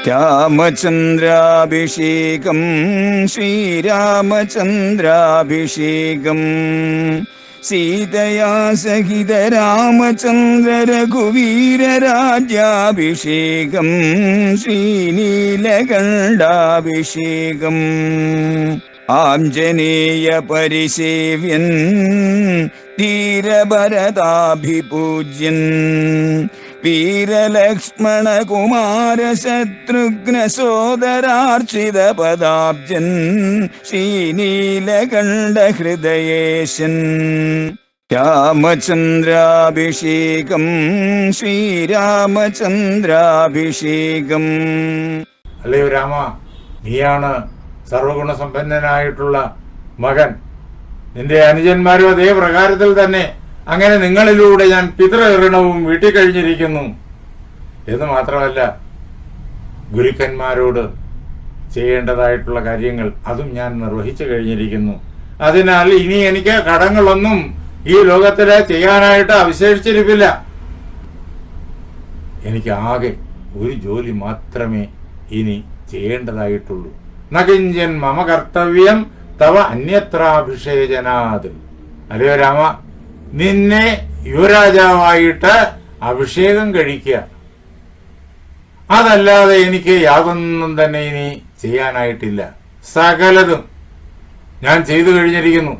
രാമചന്ദ്രാഭിഷേകം ശ്രീരാമചന്ദ്രാഭിഷേകം സീതയാ സഹിത രാമചന്ദ്ര രഘുവീരരാജ്യാഭിഷേകം ശ്രീനീലകണ്ഠാഭിഷേകം ആഞ്ജനേയ പരിസേവ്യൻ ധീരഭരതാഭിപൂജ്യൻ വീരലക്ഷ്മണ കുമാര ശത്രുഘ്ന സോദരാർച്ചിത പദാബ്ജൻ ശ്രീനീലകണ്ഠ ഹൃദയേശൻ രാമചന്ദ്രാഭിഷേകം ശ്രീരാമചന്ദ്രാഭിഷേകം. അല്ലയോ രാമ, നീയാണ് സർവഗുണസമ്പന്നനായിട്ടുള്ള മകൻ. നിന്റെ അനുജന്മാരും അതേ പ്രകാരത്തിൽ തന്നെ. അങ്ങനെ നിങ്ങളിലൂടെ ഞാൻ പിതൃഋണവും വീട്ടിക്കഴിഞ്ഞിരിക്കുന്നു എന്ന് മാത്രമല്ല, ഗുരുക്കന്മാരോട് ചെയ്യേണ്ടതായിട്ടുള്ള കാര്യങ്ങൾ അതും ഞാൻ നിർവഹിച്ചു കഴിഞ്ഞിരിക്കുന്നു. അതിനാൽ ഇനി എനിക്ക് കടങ്ങളൊന്നും ഈ ലോകത്തില് ചെയ്യാനായിട്ട് അവശേഷിച്ചിരിപ്പില്ല. എനിക്ക് ആകെ ഒരു ജോലി മാത്രമേ ഇനി ചെയ്യേണ്ടതായിട്ടുള്ളൂ. നകിഞ്ചൻ മമ കർത്തവ്യം തവ അന്യത്രാഭിഷേചനാത്. അല്ലയോ രാമ, നിന്നെ യുവരാജാവായിട്ട് അഭിഷേകം കഴിക്കുക, അതല്ലാതെ എനിക്ക് യാതൊന്നും തന്നെ ഇനി ചെയ്യാനായിട്ടില്ല. സകലതും ഞാൻ ചെയ്തു കഴിഞ്ഞിരിക്കുന്നു.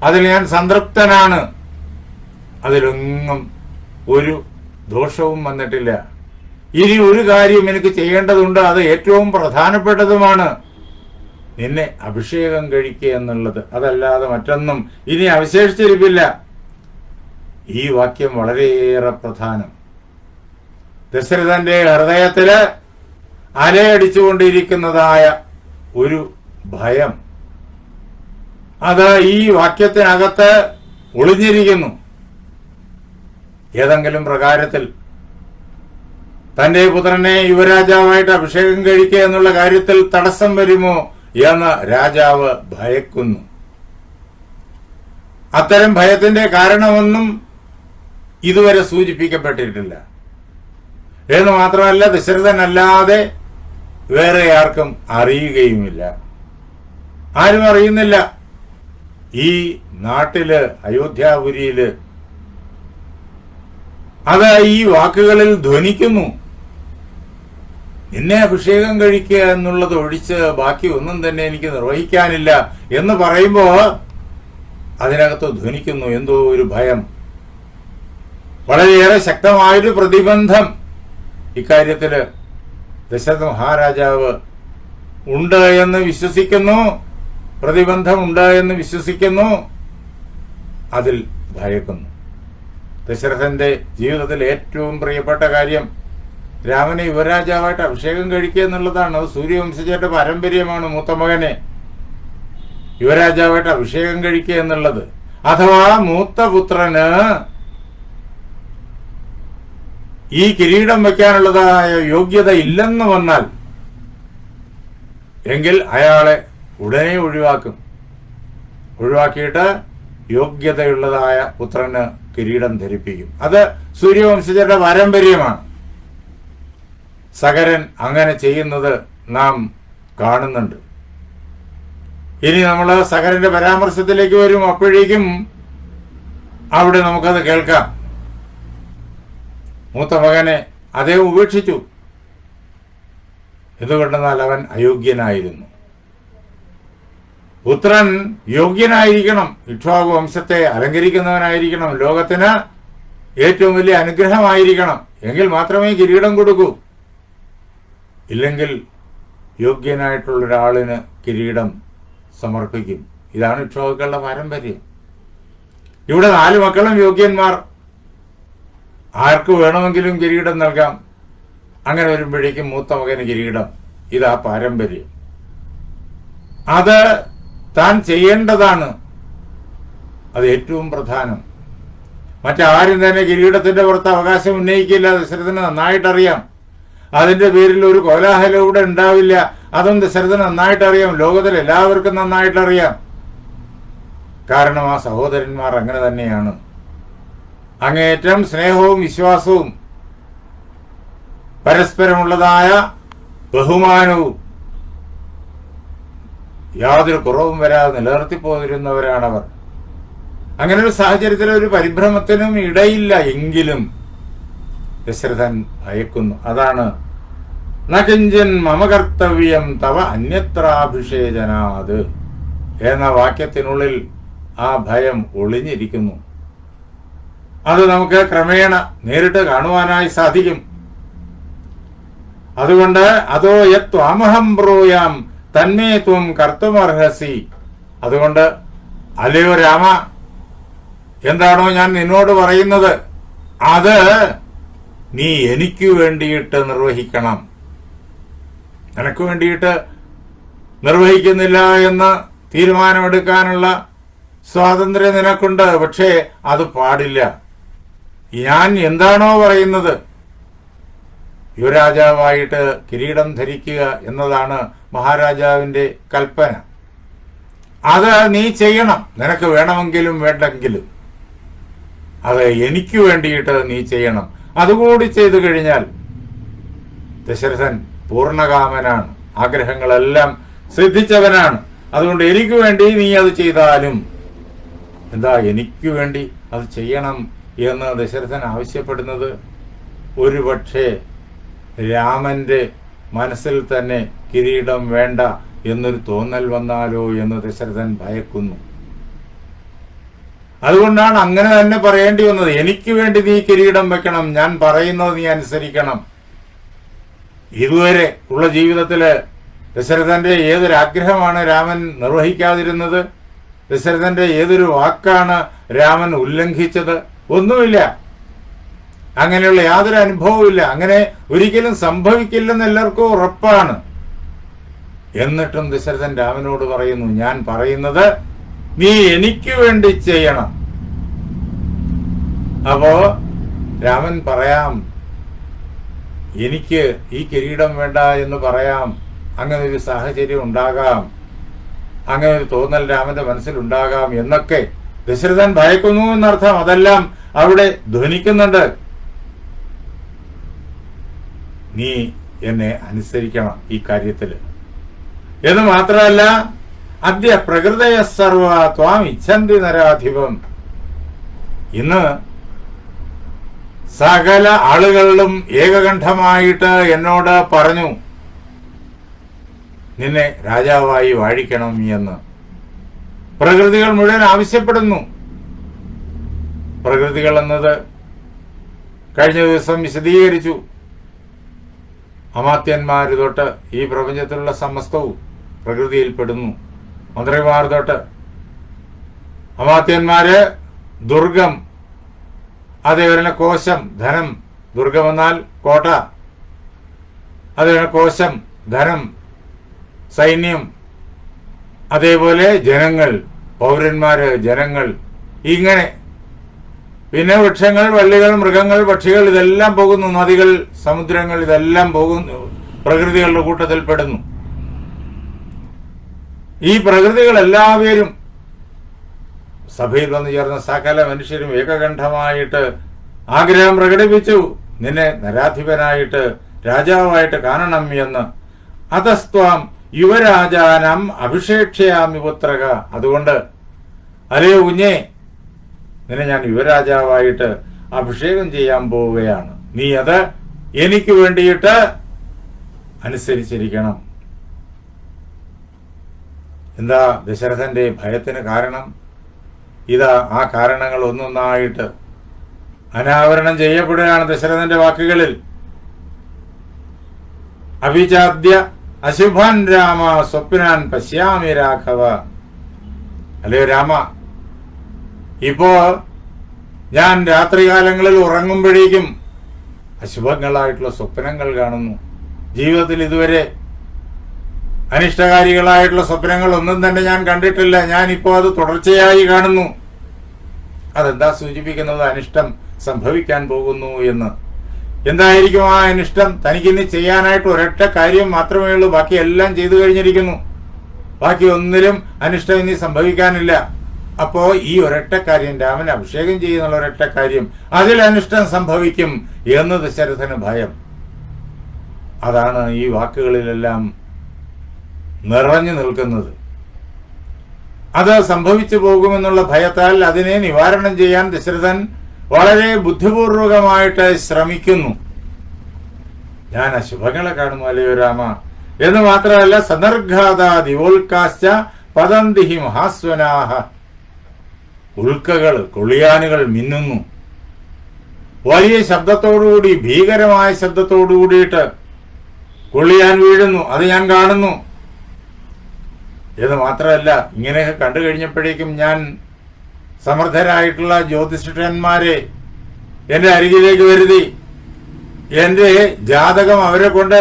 അതിൽ ഞാൻ സംതൃപ്തനാണ്. അതിലൊന്നും ഒരു ദോഷവും വന്നിട്ടില്ല. ഇനി ഒരു കാര്യം എനിക്ക് ചെയ്യേണ്ടതുണ്ട്, അത് ഏറ്റവും പ്രധാനപ്പെട്ടതുമാണ്. നിന്നെ അഭിഷേകം കഴിക്കുക എന്നുള്ളത്. അതല്ലാതെ മറ്റൊന്നും ഇനി അവശേഷിച്ചിരിപ്പില്ല. ഈ വാക്യം വളരെയേറെ പ്രധാനം. ദശരഥന്റെ ഹൃദയത്തില് അലയടിച്ചുകൊണ്ടിരിക്കുന്നതായ ഒരു ഭയം, അത് ഈ വാക്യത്തിനകത്ത് ഒളിഞ്ഞിരിക്കുന്നു. ഏതെങ്കിലും പ്രകാരത്തിൽ തന്റെ പുത്രനെ യുവരാജാവായിട്ട് അഭിഷേകം കഴിക്കുക എന്നുള്ള കാര്യത്തിൽ തടസ്സം വരുമോ എന്ന് രാജാവ് ഭയക്കുന്നു. അത്തരം ഭയത്തിന്റെ കാരണമൊന്നും ഇതുവരെ സൂചിപ്പിക്കപ്പെട്ടിട്ടില്ല എന്ന് മാത്രമല്ല, ദശരഥനല്ലാതെ വേറെ ആർക്കും അറിയുകയുമില്ല. ആരും അറിയുന്നില്ല. ഈ നാട്ടില്, അയോധ്യാപുരിയില് അത് ഈ വാക്കുകളിൽ ധ്വനിക്കുന്നു. നിന്നെ അഭിഷേകം കഴിക്കുക എന്നുള്ളത് ഒഴിച്ച് ബാക്കി ഒന്നും തന്നെ എനിക്ക് നിർവഹിക്കാനില്ല എന്ന് പറയുമ്പോ അതിനകത്ത് ധ്വനിക്കുന്നു എന്തോ ഒരു ഭയം, വളരെയേറെ ശക്തമായൊരു പ്രതിബന്ധം ഇക്കാര്യത്തില് ദശരഥ മഹാരാജാവ് ഉണ്ട് എന്ന് വിശ്വസിക്കുന്നു. പ്രതിബന്ധം ഉണ്ട് എന്ന് വിശ്വസിക്കുന്നു. അതിൽ ഭയക്കുന്നു. ദശരഥന്റെ ജീവിതത്തിൽ ഏറ്റവും പ്രിയപ്പെട്ട കാര്യം രാമനെ യുവരാജാവായിട്ട് അഭിഷേകം കഴിക്കുക എന്നുള്ളതാണ്. അത് സൂര്യവംശജരുടെ പാരമ്പര്യമാണ്. മൂത്ത മകനെ യുവരാജാവായിട്ട് അഭിഷേകം കഴിക്കുക എന്നുള്ളത്. അഥവാ മൂത്ത പുത്രന് ഈ കിരീടം വയ്ക്കാനുള്ളതായ യോഗ്യത ഇല്ലെന്ന് വന്നാൽ എങ്കിൽ അയാളെ ഉടനെ ഒഴിവാക്കിയിട്ട് യോഗ്യതയുള്ളതായ പുത്രന് കിരീടം ധരിപ്പിക്കും. അത് സൂര്യവംശജരുടെ പാരമ്പര്യമാണ്. സകരൻ അങ്ങനെ ചെയ്യുന്നത് നാം കാണുന്നുണ്ട്. ഇനി നമ്മൾ സകരന്റെ പരാമർശത്തിലേക്ക് വരും. അപ്പോഴേക്കും അവിടെ നമുക്കത് കേൾക്കാം. മൂത്ത മകനെ അദ്ദേഹം ഉപേക്ഷിച്ചു. എന്തുകൊണ്ടെന്നാൽ അവൻ അയോഗ്യനായിരുന്നു. പുത്രൻ യോഗ്യനായിരിക്കണം, ഇക്ഷ്വാകു വംശത്തെ അലങ്കരിക്കുന്നവനായിരിക്കണം, ലോകത്തിന് ഏറ്റവും വലിയ അനുഗ്രഹമായിരിക്കണം. എങ്കിൽ മാത്രമേ കിരീടം കൊടുക്കൂ. ഇല്ലെങ്കിൽ യോഗ്യനായിട്ടുള്ള ഒരാളിന് കിരീടം സമർപ്പിക്കും. ഇതാണ് ഇക്ഷ്വാകുക്കളുടെ പാരമ്പര്യം. ഇവിടെ 4 മക്കളും യോഗ്യന്മാർ. ആർക്ക് വേണമെങ്കിലും കിരീടം നൽകാം. അങ്ങനെ വരുമ്പോഴേക്കും മൂത്ത മകന് കിരീടം. ഇതാ പാരമ്പര്യം. അത് താൻ ചെയ്യേണ്ടതാണ്. അത് ഏറ്റവും പ്രധാനം. മറ്റാരും തന്നെ കിരീടത്തിന്റെ പുറത്ത് അവകാശം ഉന്നയിക്കില്ല. ദശരഥന് നന്നായിട്ടറിയാം. അതിന്റെ പേരിൽ ഒരു കോലാഹലം ഇവിടെ ഉണ്ടാവില്ല. അതും ദശരഥന് നന്നായിട്ടറിയാം. ലോകത്തിൽ എല്ലാവർക്കും നന്നായിട്ടറിയാം. കാരണം ആ സഹോദരന്മാർ അങ്ങനെ തന്നെയാണ്. അങ്ങേയറ്റം സ്നേഹവും വിശ്വാസവും പരസ്പരമുള്ളതായ ബഹുമാനവും യാതൊരു കുറവും വരാതെ നിലനിർത്തിപ്പോയിരുന്നവരാണവർ. അങ്ങനെ ഒരു സാഹചര്യത്തിൽ ഒരു പരിഭ്രമത്തിനും ഇടയില്ല. എങ്കിലും ദശരഥൻ ഭയക്കുന്നു. അതാണ് നകിഞ്ചൻ മമ കർത്തവ്യം തവ അന്യത്രാഭിഷേചനാത് എന്ന വാക്യത്തിനുള്ളിൽ ആ ഭയം ഒളിഞ്ഞിരിക്കുന്നു. അത് നമുക്ക് ക്രമേണ നേരിട്ട് കാണുവാനായി സാധിക്കും. അതുകൊണ്ട് അതോ യത്വാമഹം ബ്രൂയാം തന്മേ ത്വം കർത്തുമർഹസി. അതുകൊണ്ട് അല്ലയോ രാമ, എന്താണോ ഞാൻ നിന്നോട് പറയുന്നത് അത് നീ എനിക്ക് വേണ്ടിയിട്ട് നിർവഹിക്കണം. നിനക്ക് വേണ്ടിയിട്ട് നിർവഹിക്കുന്നില്ല എന്ന് തീരുമാനമെടുക്കാനുള്ള സ്വാതന്ത്ര്യം നിനക്കുണ്ട്. പക്ഷേ അത് പാടില്ല. ഞാൻ എന്താണോ പറയുന്നത്, യുവരാജാവായിട്ട് കിരീടം ധരിക്കുക എന്നതാണ് മഹാരാജാവിന്റെ കൽപ്പന. അത് നീ ചെയ്യണം. നിനക്ക് വേണമെങ്കിലും വേണ്ടെങ്കിലും അത് എനിക്ക് വേണ്ടിയിട്ട് നീ ചെയ്യണം. അതുകൂടി ചെയ്തു കഴിഞ്ഞാൽ ദശരഥൻ പൂർണ്ണകാമനാണ്, ആഗ്രഹങ്ങളെല്ലാം സിദ്ധിച്ചവനാണ്. അതുകൊണ്ട് എനിക്ക് വേണ്ടി നീ അത് ചെയ്താലും എന്താ എനിക്ക് വേണ്ടി അത് ചെയ്യണം എന്ന് ദശരഥൻ ആവശ്യപ്പെടുന്നത് ഒരുപക്ഷെ രാമന്റെ മനസ്സിൽ തന്നെ കിരീടം വേണ്ട എന്നൊരു തോന്നൽ വന്നാലോ എന്ന് ദശരഥൻ ഭയക്കുന്നു. അതുകൊണ്ടാണ് അങ്ങനെ തന്നെ പറയേണ്ടി വന്നത്. എനിക്ക് വേണ്ടി നീ കിരീടം വെക്കണം, ഞാൻ പറയുന്നത് നീ അനുസരിക്കണം. ഇതുവരെ ഉള്ള ജീവിതത്തില് ദശരഥന്റെ ഏതൊരാഗ്രഹമാണ് രാമൻ നിർവഹിക്കാതിരുന്നത്? ദശരഥന്റെ ഏതൊരു വാക്കാണ് രാമൻ ഉല്ലംഘിച്ചത്? ഒന്നുമില്ല. അങ്ങനെയുള്ള യാതൊരു അനുഭവവും. അങ്ങനെ ഒരിക്കലും സംഭവിക്കില്ലെന്ന് എല്ലാവർക്കും ഉറപ്പാണ്. എന്നിട്ടും ദശരഥൻ രാമനോട് പറയുന്നു, ഞാൻ പറയുന്നത് നീ എനിക്ക് വേണ്ടി ചെയ്യണം. അപ്പോ രാമൻ പറയാം, എനിക്ക് ഈ കിരീടം വേണ്ട എന്ന് പറയാം. അങ്ങനെ ഒരു സാഹചര്യം ഉണ്ടാകാം, അങ്ങനെ ഒരു തോന്നൽ രാമന്റെ മനസ്സിലുണ്ടാകാം എന്നൊക്കെ ദശരഥൻ ഭയക്കുന്നു എന്നർത്ഥം. അതെല്ലാം അവിടെ ധ്വനിക്കുന്നുണ്ട്. നീ എന്നെ അനുസരിക്കണം ഈ കാര്യത്തില് എന്ന് മാത്രമല്ല, അദ്യ പ്രകൃതയ സർവ ത്വാം ഇച്ഛന്തി നരാധിപം. ഇന്ന് സകല ആളുകളിലും ഏകകണ്ഠമായിട്ട് എന്നോട് പറഞ്ഞു നിന്നെ രാജാവായി വാഴിക്കണം എന്ന് പ്രകൃതികൾ മുഴുവൻ ആവശ്യപ്പെടുന്നു. പ്രകൃതികൾ എന്നത് കഴിഞ്ഞ ദിവസം വിശദീകരിച്ചു. അമാത്യന്മാർ തൊട്ട് ഈ പ്രപഞ്ചത്തിലുള്ള സമസ്തവും പ്രകൃതിയിൽപ്പെടുന്നു. മന്ത്രിമാർ തൊട്ട് അമാത്യന്മാര് ദുർഗം, അതേപോലെ കോശം, ധനം. ദുർഗമെന്നാൽ കോട്ട, അതേപോലെ കോശം, ധനം, സൈന്യം. അതേപോലെ ജനങ്ങൾ, പൗരന്മാര്, ജനങ്ങൾ. ഇങ്ങനെ പിന്നെ വൃക്ഷങ്ങൾ, വള്ളികൾ, മൃഗങ്ങൾ, പക്ഷികൾ, ഇതെല്ലാം പോകുന്നു. നദികൾ, സമുദ്രങ്ങൾ, ഇതെല്ലാം പോകുന്നു, പ്രകൃതികളുടെ കൂട്ടത്തിൽപ്പെടുന്നു. ഈ പ്രകൃതികൾ എല്ലാവരും സഭയിൽ വന്നു ചേർന്ന സകല മനുഷ്യരും ഏകകണ്ഠമായിട്ട് ആഗ്രഹം പ്രകടിപ്പിച്ചു, നിന്നെ നരാധിപനായിട്ട് രാജാവായിട്ട് കാണണം എന്ന്. അതസ്ത്വാം യുവരാജാനം അഭിഷേക്ഷ്യാമി പുത്രക. അതുകൊണ്ട് അല്ലയോ കുഞ്ഞേ, നിന്നെ ഞാൻ യുവരാജാവായിട്ട് അഭിഷേകം ചെയ്യാൻ പോവുകയാണ്. നീ അത് എനിക്ക് വേണ്ടിയിട്ട് അനുസരിച്ചിരിക്കണം. എന്താ ദശരഥന്റെ ഭയത്തിന് കാരണം? ഇതാ ആ കാരണങ്ങൾ ഒന്നൊന്നായിട്ട് അനാവരണം ചെയ്യപ്പെടുകയാണ് ദശരഥന്റെ വാക്കുകളിൽ. അഭിചാദ്യ അശുഭാൻ രാമ സ്വപ്നാൻ പശ്യാമി രാഘവ. അല്ലയോ രാമ, ഇപ്പോ ഞാൻ രാത്രികാലങ്ങളിൽ ഉറങ്ങുമ്പോഴേക്കും അശുഭങ്ങളായിട്ടുള്ള സ്വപ്നങ്ങൾ കാണുന്നു. ജീവിതത്തിൽ ഇതുവരെ അനിഷ്ടകാരികളായിട്ടുള്ള സ്വപ്നങ്ങൾ ഒന്നും തന്നെ ഞാൻ കണ്ടിട്ടില്ല. ഞാനിപ്പോ അത് തുടർച്ചയായി കാണുന്നു. അതെന്താ സൂചിപ്പിക്കുന്നത്? അനിഷ്ടം സംഭവിക്കാൻ പോകുന്നു എന്ന്. എന്തായിരിക്കും ആ അനിഷ്ടം? തനിക്കിന്ന് ചെയ്യാനായിട്ട് ഒരൊറ്റ കാര്യം മാത്രമേ ഉള്ളൂ, ബാക്കി എല്ലാം ചെയ്തു കഴിഞ്ഞിരിക്കുന്നു. ബാക്കി ഒന്നിലും അനിഷ്ടം ഇനി സംഭവിക്കാനില്ല. അപ്പോ ഈ ഒരൊറ്റ കാര്യം, രാമൻ അഭിഷേകം ചെയ്യുന്നുള്ള ഒരൊറ്റ കാര്യം, അതിൽ അനിഷ്ടം സംഭവിക്കും എന്ന് ദശരഥന് ഭയം. അതാണ് ഈ വാക്കുകളിലെല്ലാം നിറഞ്ഞു നിൽക്കുന്നത്. അത് സംഭവിച്ചു പോകുമെന്നുള്ള ഭയത്താൽ അതിനെ നിവാരണം ചെയ്യാൻ ദശരഥൻ വളരെ ബുദ്ധിപൂർവകമായിട്ട് ശ്രമിക്കുന്നു. ഞാൻ അശുഭങ്ങളെ കാണുന്നു അല്ലയോ രാമ എന്ന് മാത്രമല്ല, സനർഘാത ദിവോൽക്കാശ്ച പതന്തിഹി മഹാസ്വനാഹ, ഉൽക്കകൾ കൊള്ളിയാനുകൾ മിന്നുന്നു. വലിയ ശബ്ദത്തോടുകൂടി, ഭീകരമായ ശബ്ദത്തോടുകൂടിയിട്ട് കൊള്ളിയാൻ വീഴുന്നു. അത് ഞാൻ കാണുന്നു എന്ന് മാത്രമല്ല, ഇങ്ങനെയൊക്കെ കണ്ടു കഴിഞ്ഞപ്പോഴേക്കും ഞാൻ സമർത്ഥരായിട്ടുള്ള ജ്യോതിഷന്മാരെ എന്റെ അരികിലേക്ക് വരുത്തി എന്റെ ജാതകം അവരെ കൊണ്ട്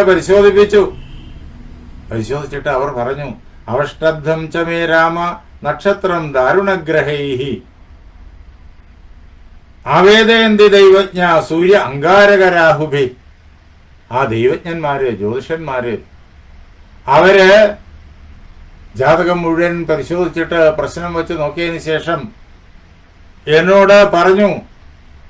പരിശോധിച്ചിട്ട് അവർ പറഞ്ഞു, അവഷ്ടബ്ധം ചമേ രാമ നക്ഷത്രം ദാരുണഗ്രഹൈഹി ആവേദയന്തി ദൈവജ്ഞ സൂര്യ അങ്കാരകരാഹുഭി. ആ ദൈവജ്ഞന്മാര്, ജ്യോതിഷന്മാര്, അവര് ജാതകം മുഴുവൻ പരിശോധിച്ചിട്ട് പ്രശ്നം വെച്ച് നോക്കിയതിന് ശേഷം എന്നോട് പറഞ്ഞു,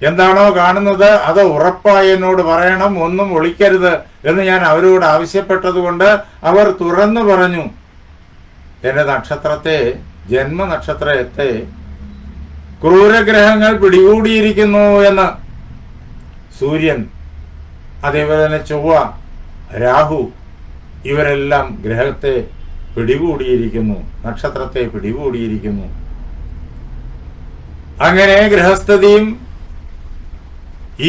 എന്താണോ കാണുന്നത് അത് ഉറപ്പായി എന്നോട് പറയണം, ഒന്നും ഒളിക്കരുത് എന്ന് ഞാൻ അവരോട് ആവശ്യപ്പെട്ടതുകൊണ്ട് അവർ തുറന്നു പറഞ്ഞു. എന്റെ നക്ഷത്രത്തെ, ജന്മനക്ഷത്രത്തെ ക്രൂരഗ്രഹങ്ങൾ പിടികൂടിയിരിക്കുന്നു എന്ന്. സൂര്യൻ, അതേപോലെ തന്നെ ചൊവ്വ, രാഹു, ഇവരെല്ലാം ഗ്രഹത്തെ പിടികൂടിയിരിക്കുന്നു, നക്ഷത്രത്തെ പിടികൂടിയിരിക്കുന്നു. അങ്ങനെ ഗ്രഹസ്ഥിതിയും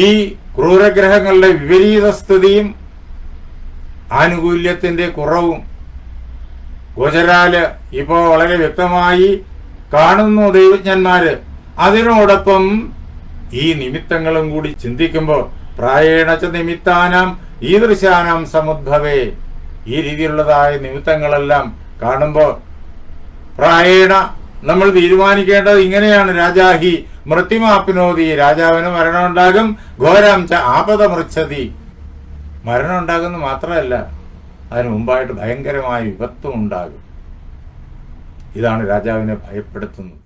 ഈ ക്രൂരഗ്രഹങ്ങളുടെ വിപരീത സ്ഥിതിയും ആനുകൂല്യത്തിന്റെ കുറവും ഗോചരാല് ഇപ്പോ വളരെ വ്യക്തമായി കാണുന്നു ദൈവജ്ഞന്മാര്. അതിനോടൊപ്പം ഈ നിമിത്തങ്ങളും കൂടി ചിന്തിക്കുമ്പോൾ പ്രായേണച്ച നിമിത്താനാം ഈദൃശാനാം സമുദ്ഭവേ, ഈ രീതിയിലുള്ളതായ നിമിത്തങ്ങളെല്ലാം കാണുമ്പോൾ പ്രായേണ നമ്മൾ തീരുമാനിക്കേണ്ടത് ഇങ്ങനെയാണ്. രാജാഹി മൃത്യുമാപ്നോതി, രാജാവിന് മരണമുണ്ടാകും. ഘോരാംച ആപത മൃച്ഛതി, മരണം ഉണ്ടാകുന്നു മാത്രമല്ല, അതിനു മുമ്പായിട്ട് ഭയങ്കരമായ വിപത്തും ഉണ്ടാകും. ഇതാണ് രാജാവിനെ ഭയപ്പെടുത്തുന്നത്.